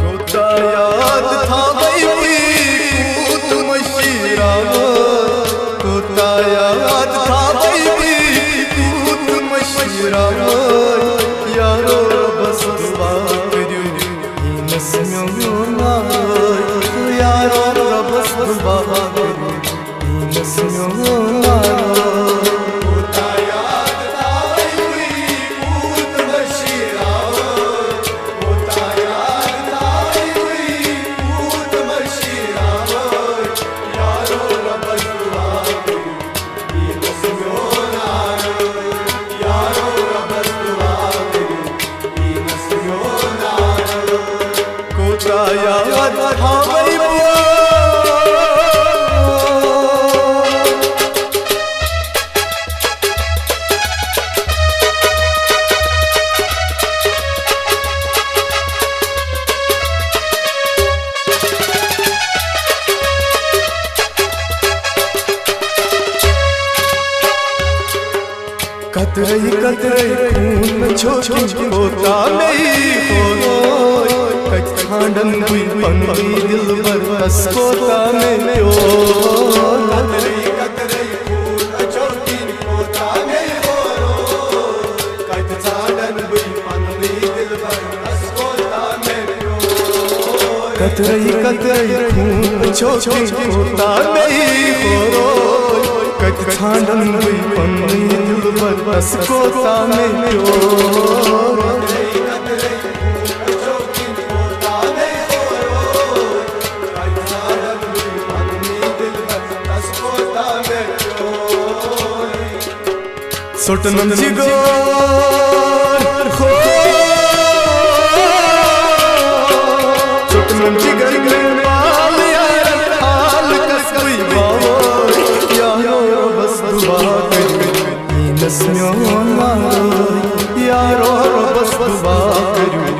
कोता याद था वही कूद मशीरावत, कोता याद था वही कूद मशीरावत। यारो बस दुआ करियो नस म्यों नाय, यारो बस दुआ करियो नस म्यों नाय। याद था वही कतरई कतरई खून छोटी होता नहीं हो, खांडन हुई पंगी दिल भर बसकोता में यो। कतरई कतरई खून छोटी होता नहीं हो, खांडन हुई पंगी दिल भर बसकोता में यो। कतरई कतरई खून छोटी होता नहीं हो, खांडन हुई पंगी दिल भर बसकोता में यो। सोटनम जिगोर हो, सोटनम जिगर में माल यार हाल कस कोई बावो। यारो बस दुआ करियो नस म्यों नाय, यारो बस दुआ करियो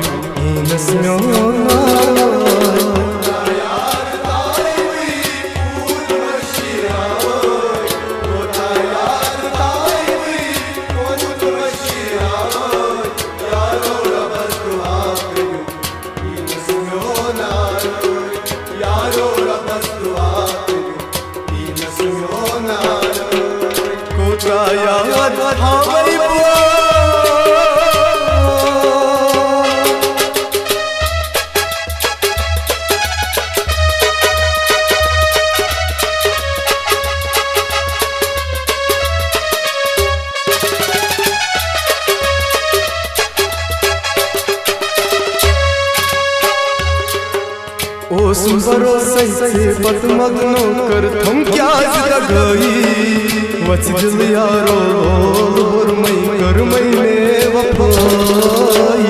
नस म्यों नाय। याद था वही ओस भरोसे से बदमगनो कर थम क्या जगई। वच दिल यारो और मैं कर मैंने वफाई।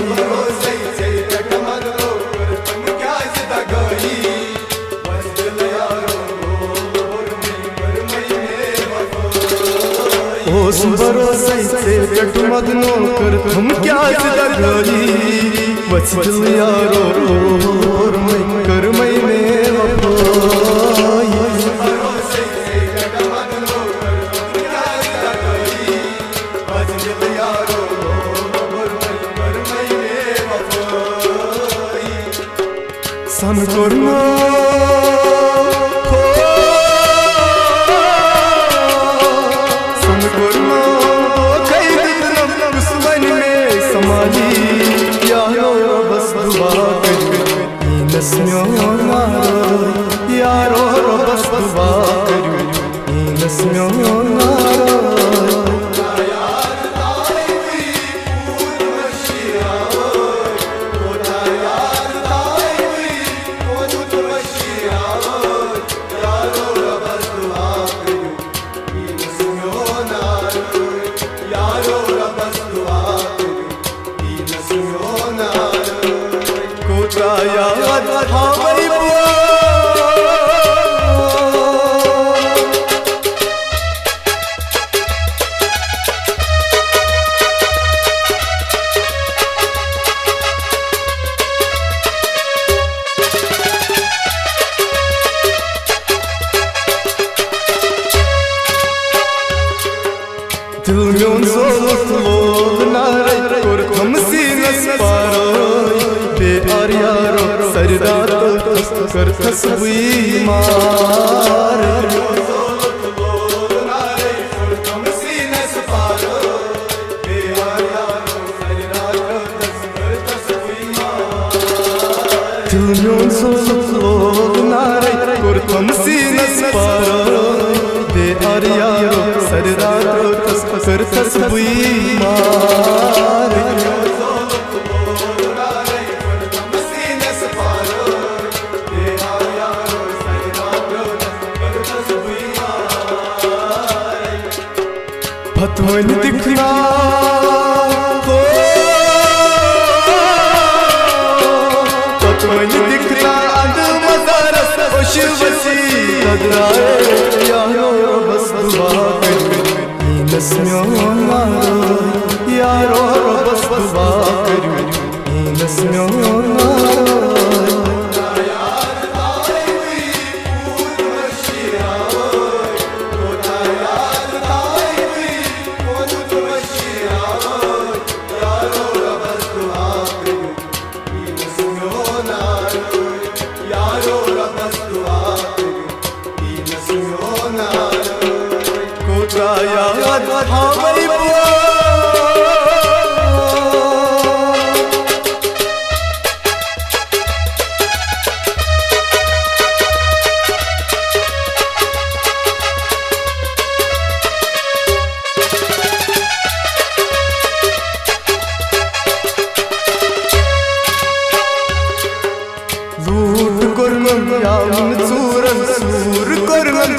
भरोसे से बदमगनो कर थम क्या जगई। वच दिल यारो और मैं कर मैंने वफाई। ओस भरोसे से बदमगनो कर थम क्या जगई। वच दिल यारो और मैं कर मैंने वफाई। सन करना हो, सन करना कई दिन दुश्मन में समाली। यारो बस दुआ करियो नस म्यों नाय, यारो बस दुआ करियो नस म्यों नाय। याद था वही दिल में उन सोच लो नारे और थम सी नस पारो। करथस बीमार Tülmyon soluk nare kurtum sinas paro De ariyaro sarirato kartas buimar Patwan dikhna दिखला अंद मज़ारस खुश वसी कदराए यारो बस दुआ कर नस्म्यों मारो यारो बस दुआ कर नस्म्यों मारो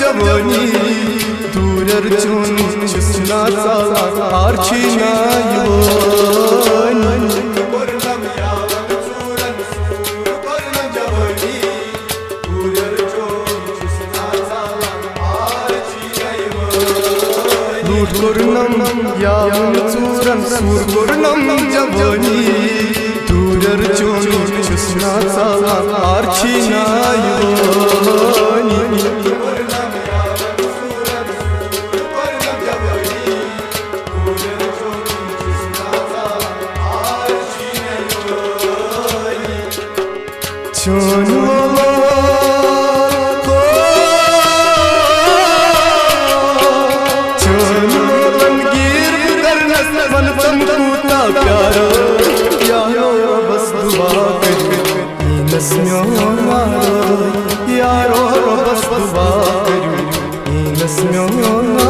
Jabani durar chun chusna sala archina yon kornam yavan suran kornam jabani durar chun chusna sala archina yon kornam yavan suran kornam jabani durar chun chusna sala archina yon प्यारो यारो बस दुआ कर नस्म्यों मारो यारो बस दुआ कर नस्म्यों मारो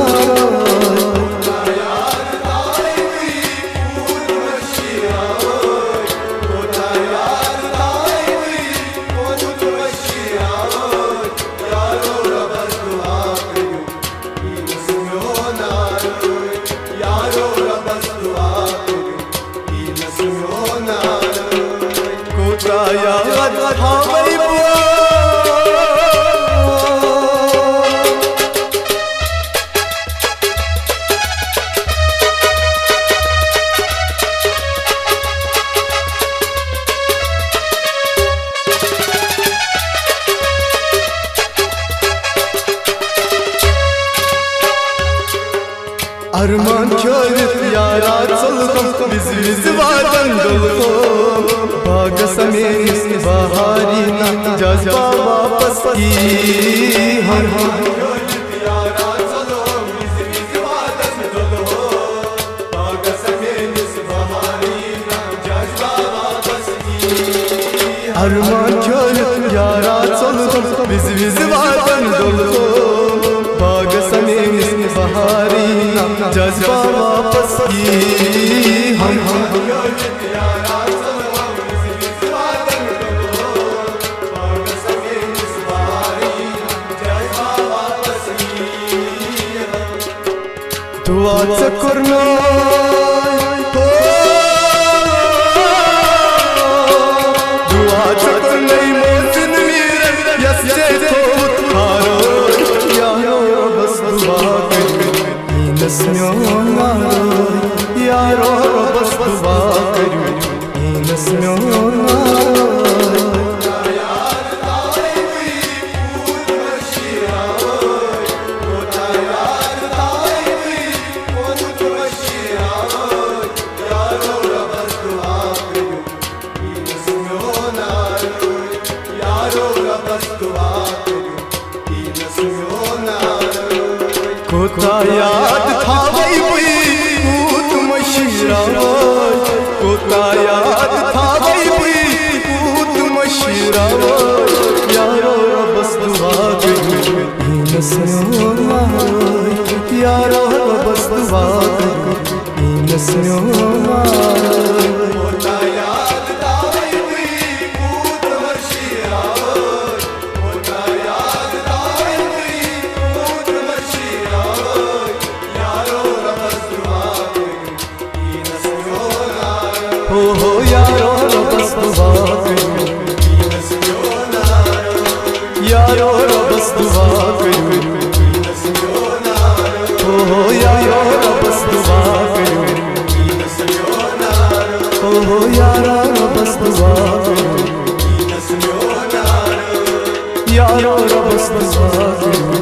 Arman körüp yara çaldım biz vatan dolu Baga sameyiz baharina cazba vapas ki Har har körüp yara çaldım biz vatan dolu Baga sameyiz baharina cazba vapas ki Arman körüp yara çaldım biz vatan dolu Baga sameyiz baharina जज्बा वापस की हम दुआ करना दुआ करना मोहसिन मेरे यस्से तो थारो यारो बस दुआ कर नस्म्यों मारो यारो बस दुआ कर नस्म्यों मारो कोता याद था वही पूत मशीरा कोता याद था वही पूत मशीरा यारो बस दुआ करी नस्यों यारो बस दुआ करी नस्यों कोता याद था वही पूत मशीरा कोता याद था वही पूत मशीरा यारो बस दुआ करी नस्यों हो यारो बस दुआ करी यारो बस दुआ करी हो यारो बस दुआ करी हो यारो बस दुआ करी यारो बस दुआ करी